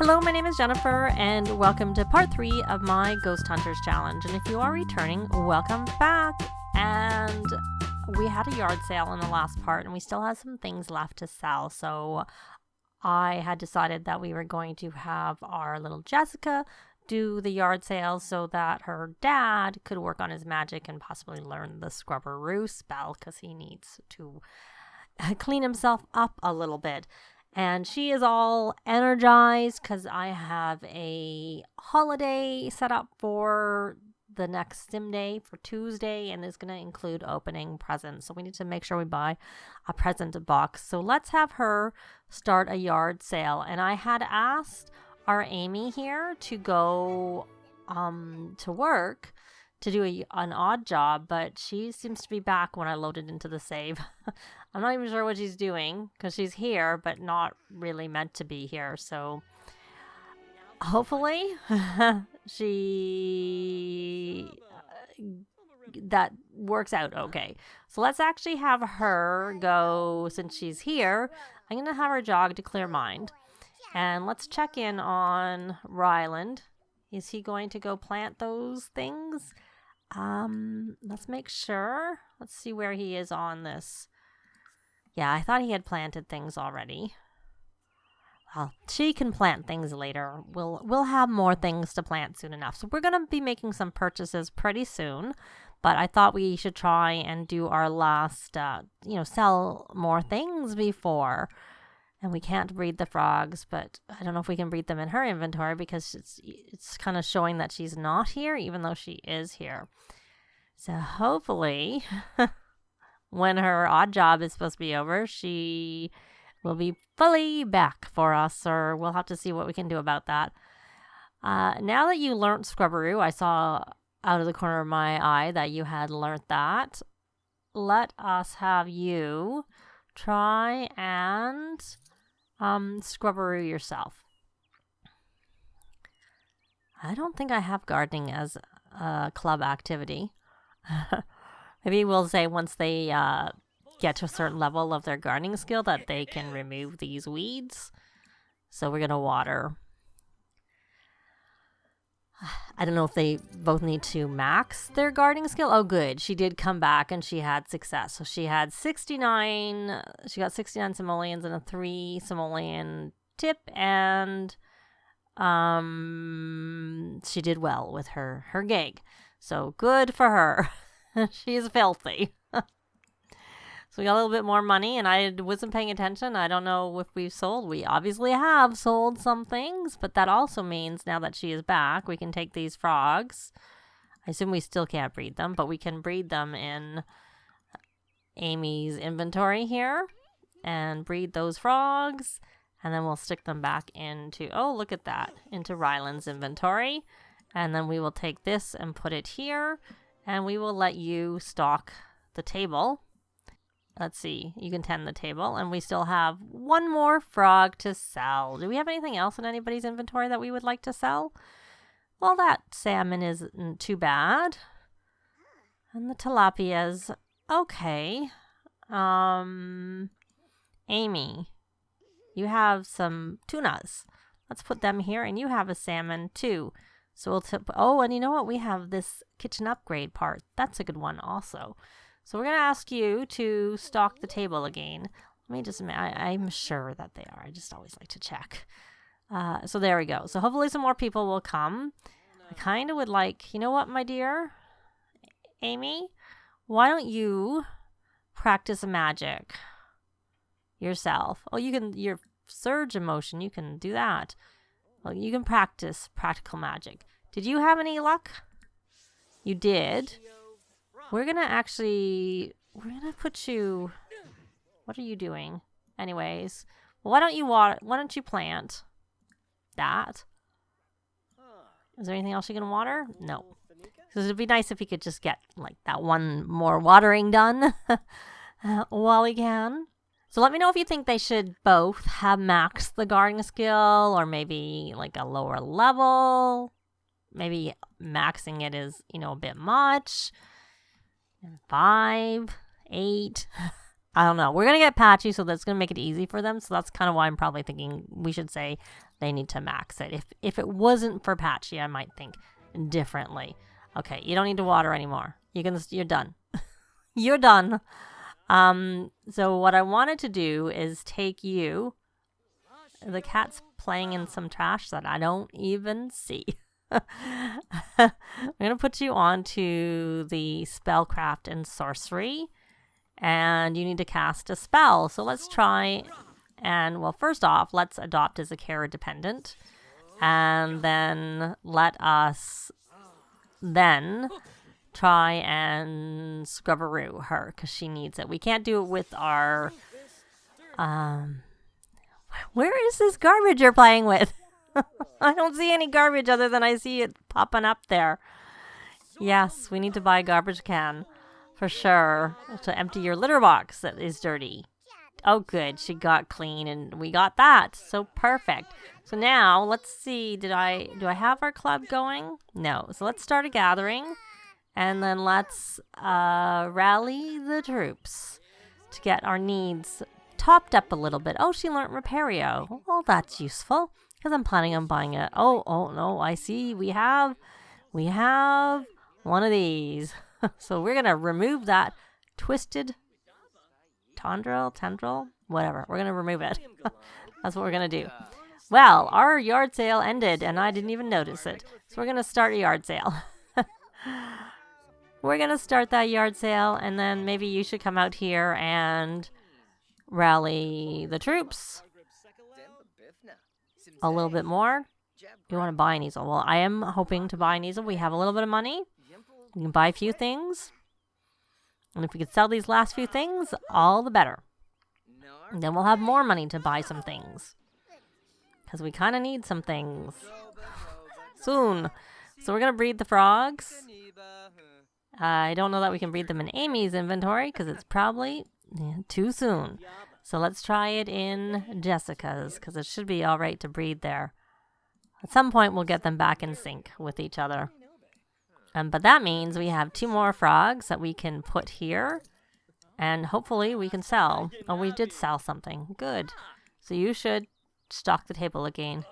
Hello, my name is Jennifer, and welcome to part 3 of my Ghost Hunters Challenge. And if you are returning, welcome back. And we had a yard sale in the last part, and we still have some things left to sell. So I had decided that we were going to have our little Jessica do the yard sale so that her dad could work on his magic and possibly learn the Scrubberoo spell, because he needs to clean himself up a little bit. And she is all energized because I have a holiday set up for the next sim day for Tuesday, and it's going to include opening presents. So we need to make sure we buy a present box. So let's have her start a yard sale. And I had asked our Amy here to go to work to do an odd job, but she seems to be back when I loaded into the save. I'm not even sure what she's doing because she's here, but not really meant to be here. So hopefully that works out okay. So let's actually have her go, since she's here. I'm going to have her jog to clear mind. And let's check in on Ryland. Is he going to go plant those things? Let's make sure. Let's see where he is on this. Yeah, I thought he had planted things already. Well, she can plant things later. We'll have more things to plant soon enough. So we're going to be making some purchases pretty soon. But I thought we should try and do our last, sell more things before. And we can't breed the frogs, but I don't know if we can breed them in her inventory because it's kind of showing that she's not here, even though she is here. So hopefully, when her odd job is supposed to be over, she will be fully back for us, or we'll have to see what we can do about that. Now that you learned Scrubberoo, I saw out of the corner of my eye that you had learned that. Let us have you try and Scrubberoo yourself. I don't think I have gardening as a club activity. Maybe we'll say once they get to a certain level of their gardening skill that they can remove these weeds. So we're going to water. I don't know if they both need to max their gardening skill. Oh, good. She did come back and she had success. So she had 69. She got 69 simoleons and a 3 simoleon tip. And she did well with her gig. So good for her. She's filthy. So we got a little bit more money, and I wasn't paying attention. I don't know if we've sold. We obviously have sold some things, but that also means now that she is back, we can take these frogs. I assume we still can't breed them, but we can breed them in Amy's inventory here and breed those frogs, and then we'll stick them back into, oh, look at that, into Ryland's inventory. And then we will take this and put it here, and we will let you stock the table. Let's see, you can tend the table, and we still have one more frog to sell. Do we have anything else in anybody's inventory that we would like to sell? Well, that salmon isn't too bad. And the tilapia's okay. Amy, you have some tunas. Let's put them here, and you have a salmon too. So we'll and you know what? We have this kitchen upgrade part. That's a good one also. So we're going to ask you to stock the table again. Let me just, I'm sure that they are. I just always like to check. So there we go. So hopefully some more people will come. I kind of would like, you know what, my dear? Amy, why don't you practice magic yourself? Oh, you can, your surge emotion, you can do that. Well, you can practice practical magic. Did you have any luck? You did. We're going to put you, what are you doing? Anyways, why don't you plant that? Is there anything else you can water? No. Because it'd be nice if you could just get like that one more watering done while we can. So let me know if you think they should both have maxed the gardening skill or maybe like a lower level. Maybe maxing it is, a bit much. 5, 8. I don't know. We're going to get patchy, so that's going to make it easy for them. So that's kind of why I'm probably thinking we should say they need to max it. If it wasn't for Patchy, I might think differently. Okay, you don't need to water anymore. You're done. You're done. So what I wanted to do is take you. The cat's playing in some trash that I don't even see. I'm going to put you onto the spellcraft and sorcery, and you need to cast a spell. So let's try, and well, first off, let's adopt as a Kara dependent, and then let us then try and scrubberoo her because she needs it. We can't do it with our, where is this garbage you're playing with? I don't see any garbage other than I see it popping up there. Yes, we need to buy a garbage can for sure to empty your litter box that is dirty. Oh, good. She got clean and we got that. So perfect. So now let's see. Do I have our club going? No. So let's start a gathering and then let's rally the troops to get our needs topped up a little bit. Oh, she learned Repario. Well, that's useful. Because I'm planning on buying it. Oh no, I see. We have one of these. So we're going to remove that twisted tendril, whatever. We're going to remove it. That's what we're going to do. Well, our yard sale ended and I didn't even notice it. So we're going to start a yard sale. We're going to start that yard sale and then maybe you should come out here and rally the troops. A little bit more. You want to buy an easel? Well, I am hoping to buy an easel. We have a little bit of money. We can buy a few things. And if we could sell these last few things, all the better. And then we'll have more money to buy some things. Because we kind of need some things. Soon. So we're going to breed the frogs. I don't know that we can breed them in Amy's inventory because it's probably too soon. So let's try it in Jessica's, because it should be all right to breed there. At some point, we'll get them back in sync with each other. But that means we have 2 more frogs that we can put here, and hopefully we can sell. Oh, we did sell something. Good. So you should stock the table again.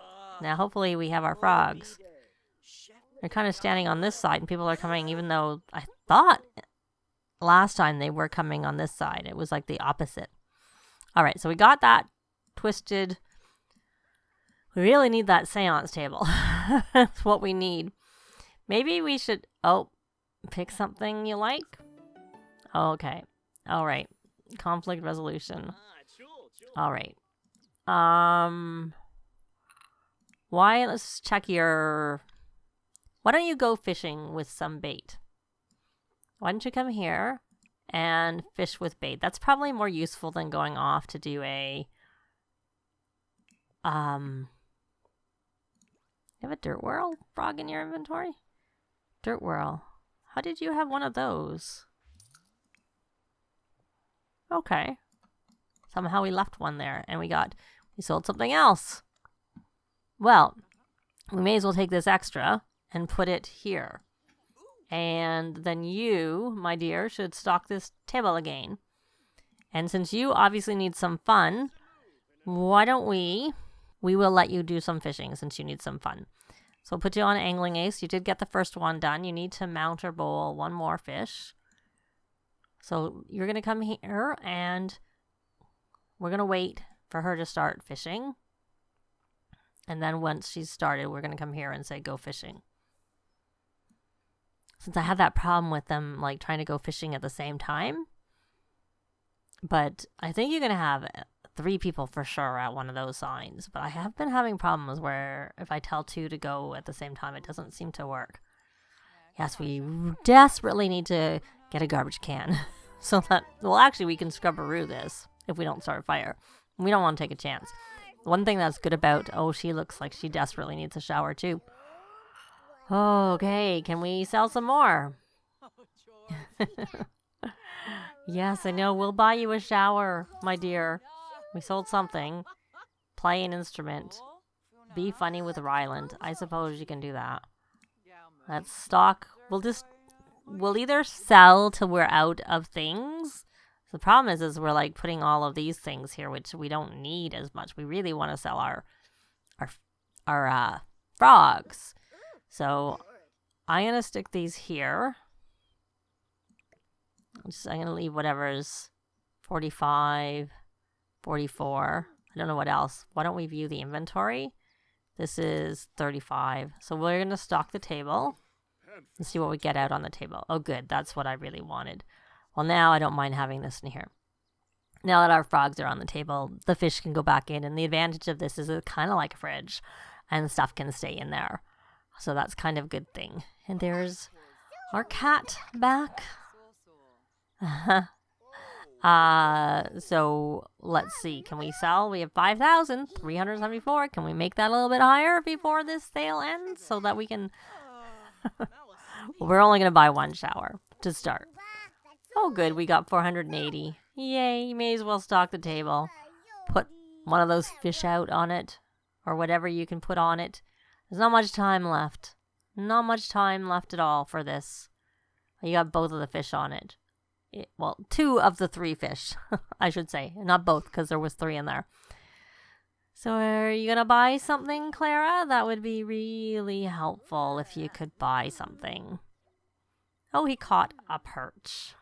Now, hopefully we have our frogs. They're kind of standing on this side, and people are coming, even though I thought last time they were coming on this side. It was like the opposite. All right, so we got that twisted. We really need that seance table. That's what we need. Maybe we should, pick something you like. Okay. All right. Conflict resolution. All right. Let's check your, why don't you go fishing with some bait? Why don't you come here and fish with bait? That's probably more useful than going off to do a, you have a dirt whirl frog in your inventory? Dirt whirl. How did you have one of those? Okay. Somehow we left one there and we sold something else. Well, we may as well take this extra and put it here. And then you, my dear, should stock this table again. And since you obviously need some fun, why don't we will let you do some fishing since you need some fun. So we'll put you on angling ace. You did get the first one done. You need to mount or bowl 1 more fish. So you're going to come here and we're going to wait for her to start fishing. And then once she's started, we're going to come here and say, go fishing. Since I had that problem with them, like, trying to go fishing at the same time. But I think you're going to have 3 people for sure at one of those signs. But I have been having problems where if I tell 2 to go at the same time, it doesn't seem to work. Yes, we desperately need to get a garbage can. So that, well, actually, we can scrubberoo this if we don't start a fire. We don't want to take a chance. One thing that's good about, she looks like she desperately needs a shower too. Okay, can we sell some more? Yes, I know. We'll buy you a shower, my dear. We sold something. Play an instrument. Be funny with Ryland. I suppose you can do that. Let's stock. We'll either sell till we're out of things. The problem is we're like putting all of these things here, which we don't need as much. We really want to sell our our frogs. So I'm going to stick these here. I'm going to leave whatever's 45, 44. I don't know what else. Why don't we view the inventory? This is 35. So we're going to stock the table and see what we get out on the table. Oh, good. That's what I really wanted. Well, now I don't mind having this in here. Now that our frogs are on the table, the fish can go back in. And the advantage of this is it's kind of like a fridge. And stuff can stay in there. So that's kind of a good thing. And there's our cat back. So let's see. Can we sell? We have 5,374. Can we make that a little bit higher before this sale ends so that we can... We're only going to buy one shower to start. Oh, good. We got 480. Yay. You may as well stock the table. Put one of those fish out on it or whatever you can put on it. There's not much time left. Not much time left at all for this. You got both of the fish on it. Well, 2 of the 3 fish, I should say. Not both, because there was 3 in there. So are you going to buy something, Clara? That would be really helpful if you could buy something. Oh, he caught a perch.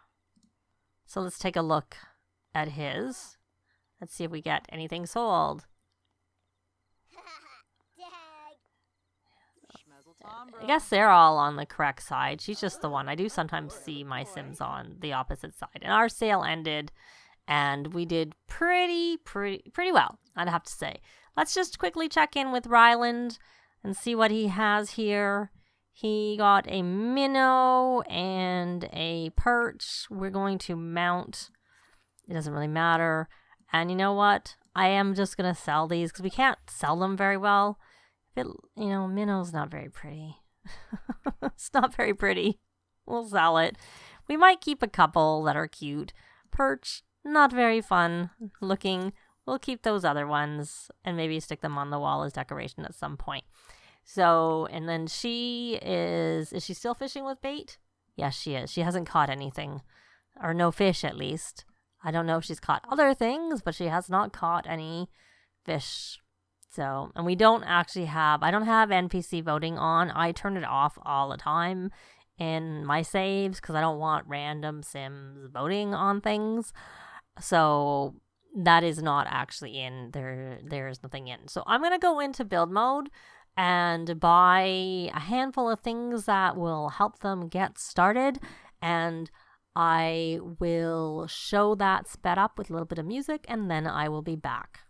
So let's take a look at his. Let's see if we get anything sold. I guess they're all on the correct side. She's just the one. I do sometimes see my Sims on the opposite side. And our sale ended, and we did pretty well, I'd have to say. Let's just quickly check in with Ryland and see what he has here. He got a minnow and a perch. We're going to mount. It doesn't really matter. And you know what? I am just going to sell these because we can't sell them very well. Minnow's not very pretty. It's not very pretty. We'll sell it. We might keep a couple that are cute. Perch, not very fun looking. We'll keep those other ones and maybe stick them on the wall as decoration at some point. So, and then is she still fishing with bait? Yes, she is. She hasn't caught anything, or no fish at least. I don't know if she's caught other things, but she has not caught any fish. So, and we don't actually have, I don't have NPC voting on. I turn it off all the time in my saves because I don't want random Sims voting on things. So that is not actually in there. There's nothing in. So I'm going to go into build mode and buy a handful of things that will help them get started. And I will show that sped up with a little bit of music, and then I will be back.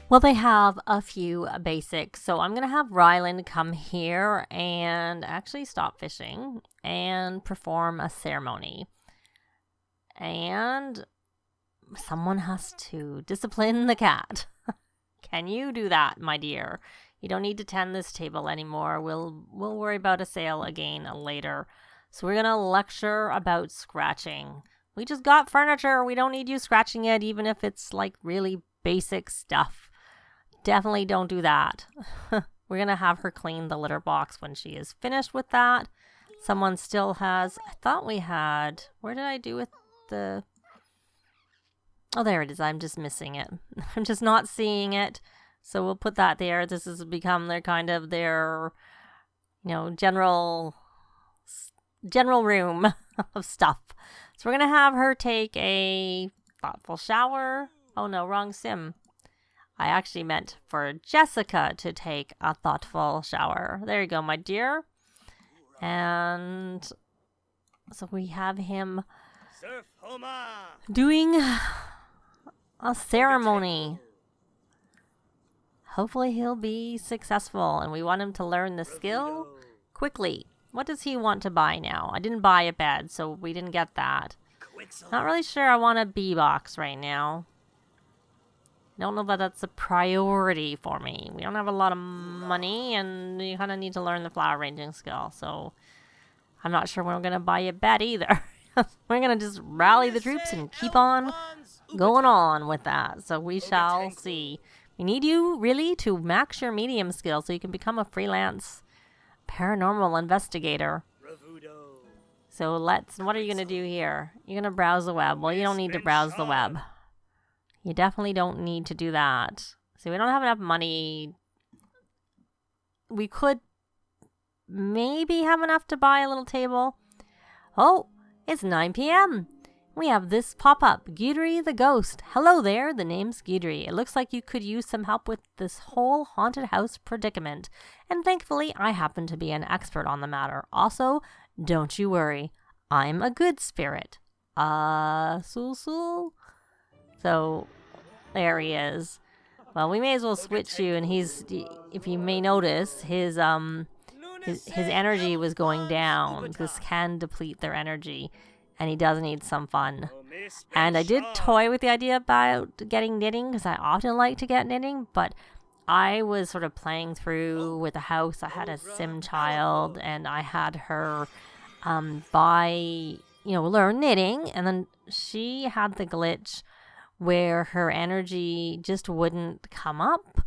Well, they have a few basics. So I'm going to have Ryland come here and actually stop fishing and perform a ceremony. And someone has to discipline the cat. Can you do that, my dear? You don't need to tend this table anymore. We'll worry about a sale again later. So we're going to lecture about scratching. We just got furniture. We don't need you scratching it, even if it's like really basic stuff. Definitely don't do that. We're going to have her clean the litter box when she is finished with that. Someone still has, I thought we had, where did I do with the, oh, there it is. I'm just missing it. I'm just not seeing it. So we'll put that there. This has become their kind of their, you know, general room of stuff. So we're going to have her take a thoughtful shower. Oh no, wrong sim. I actually meant for Jessica to take a thoughtful shower. There you go, my dear. And so we have him doing a ceremony. Hopefully he'll be successful, and we want him to learn the skill quickly. What does he want to buy now? I didn't buy a bed, so we didn't get that. Not really sure I want a bee box right now. Don't know that that's a priority for me. We don't have a lot of money, and you kind of need to learn the flower arranging skill. So I'm not sure we're going to buy a bed either. We're going to just rally the troops and keep on going on with that. So we shall see. We need you really to max your medium skill so you can become a freelance paranormal investigator. So what are you going to do here? You're going to browse the web. Well, you don't need to browse the web. You definitely don't need to do that. See, we don't have enough money. We could maybe have enough to buy a little table. Oh, it's 9 p.m. We have this pop-up. Guidry the Ghost. Hello there, the name's Guidry. It looks like you could use some help with this whole haunted house predicament. And thankfully, I happen to be an expert on the matter. Also, don't you worry. I'm a good spirit. So there he is. Well, we may as well switch you, and if you may notice, his energy was going down. This can deplete their energy, and he does need some fun. And I did toy with the idea about getting knitting, because I often like to get knitting, but I was sort of playing through with the house. I had a sim child, and I had her learn knitting, and then she had the glitch where her energy just wouldn't come up,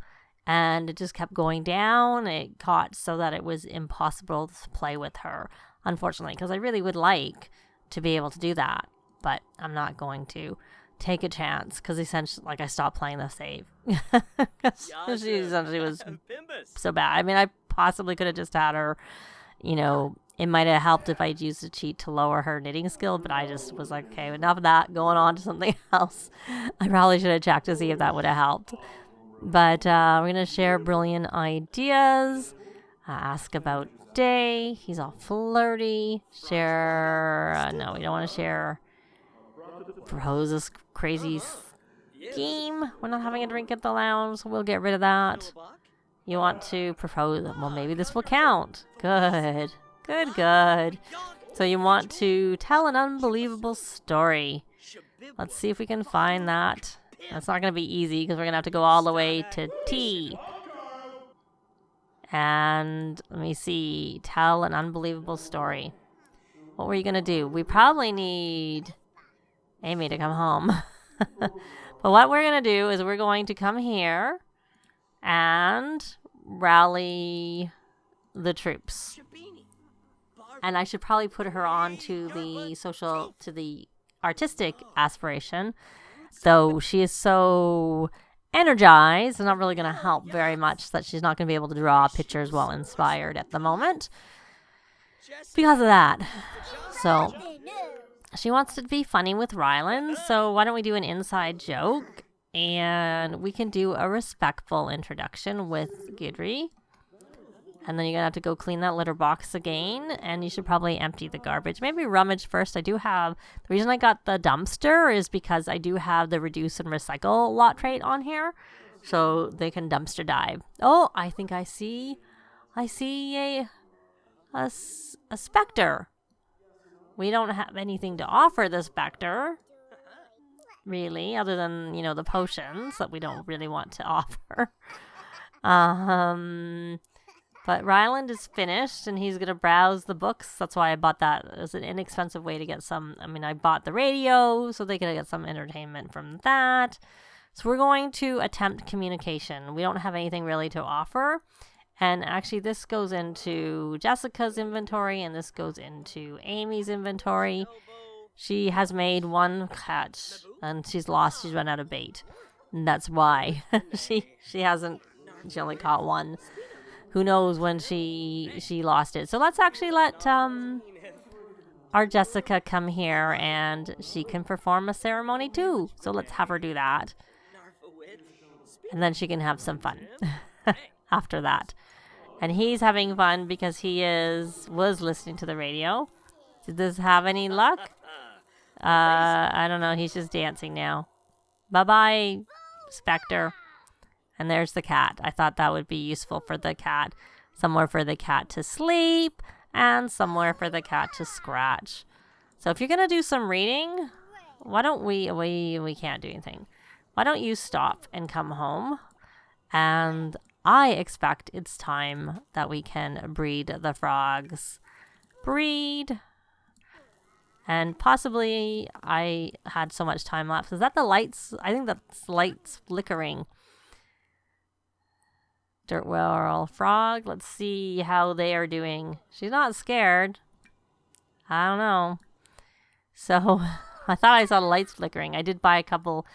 and it just kept going down. It caught so that it was impossible to play with her, unfortunately, because I really would like to be able to do that, but I'm not going to take a chance, because essentially, I stopped playing the save. She essentially was so bad. I mean, I possibly could have just had her, it might have helped if I'd used a cheat to lower her knitting skill, but I just was like, okay, enough of that, going on to something else. I probably should have checked to see if that would have helped. But we're going to share brilliant ideas, ask about day. He's all flirty. Share, no, we don't want to share. Propose this crazy scheme. We're not having a drink at the lounge, so we'll get rid of that. You want to propose, well, maybe this will count. Good. Good. So you want to tell an unbelievable story. Let's see if we can find that. That's not going to be easy, because we're going to have to go all the way to T. And let me see. Tell an unbelievable story. What were you going to do? We probably need Amy to come home. But what we're going to do is we're going to come here and rally the troops. And I should probably put her on to the artistic aspiration. Though she is so energized, it's not really going to help very much that she's not going to be able to draw pictures while inspired at the moment. Because of that. So, she wants to be funny with Ryland, so why don't we do an inside joke? And we can do a respectful introduction with Guidry. And then you're going to have to go clean that litter box again. And you should probably empty the garbage. Maybe rummage first. The reason I got the dumpster is because I do have the reduce and recycle lot trait on here. So they can dumpster dive. Oh, I think I see a specter. We don't have anything to offer the specter, really, other than, the potions that we don't really want to offer. But Ryland is finished, and he's going to browse the books. That's why I bought that. It was an inexpensive way to get I bought the radio, so they could get some entertainment from that. So we're going to attempt communication. We don't have anything really to offer. And actually this goes into Jessica's inventory and this goes into Amy's inventory. She has made one catch and she's run out of bait. And that's why she only caught one. Who knows when she lost it. So let's actually let our Jessica come here and she can perform a ceremony too. So let's have her do that. And then she can have some fun after that. And he's having fun because he was listening to the radio. Did this have any luck? I don't know. He's just dancing now. Bye-bye, Spectre. And there's the cat. I thought that would be useful for the cat. Somewhere for the cat to sleep and somewhere for the cat to scratch. So if you're going to do some reading, why don't we can't do anything. Why don't you stop and come home? And I expect it's time that we can breed the frogs. Breed. And possibly I had so much time lapse. Is that the lights? I think that's lights flickering. Dirt Whirl Frog. Let's see how they are doing. She's not scared. I don't know. So I thought I saw the lights flickering. I did buy a couple.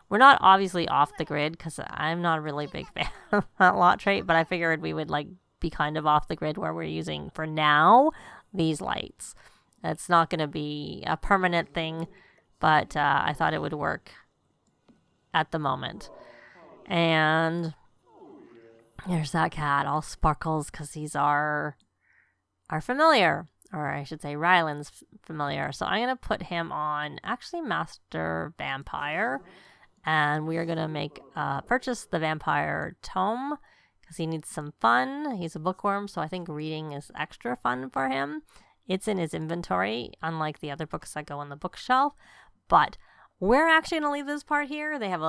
We're not obviously off the grid because I'm not a really big fan of that lot trait, but I figured we would like be kind of off the grid where we're using for now these lights. It's not going to be a permanent thing, but I thought it would work at the moment. And there's that cat, all sparkles, because he's our familiar, or I should say Ryland's familiar. So I'm going to put him on actually Master Vampire, and we are going to purchase the Vampire Tome because he needs some fun. He's a bookworm, so I think reading is extra fun for him. It's in his inventory, unlike the other books that go on the bookshelf. But we're actually going to leave this part here. They have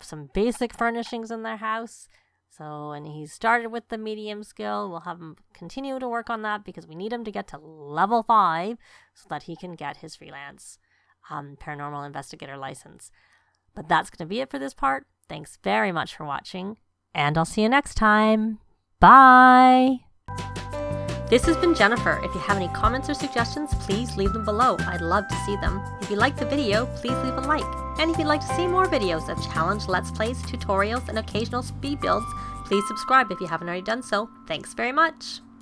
some basic furnishings in their house. So, and he started with the medium skill. We'll have him continue to work on that because we need him to get to level 5 so that he can get his freelance paranormal investigator license. But that's going to be it for this part. Thanks very much for watching, and I'll see you next time. Bye! This has been Jennifer. If you have any comments or suggestions, please leave them below. I'd love to see them. If you liked the video, please leave a like. And if you'd like to see more videos of challenge, let's plays, tutorials, and occasional speed builds, please subscribe if you haven't already done so. Thanks very much.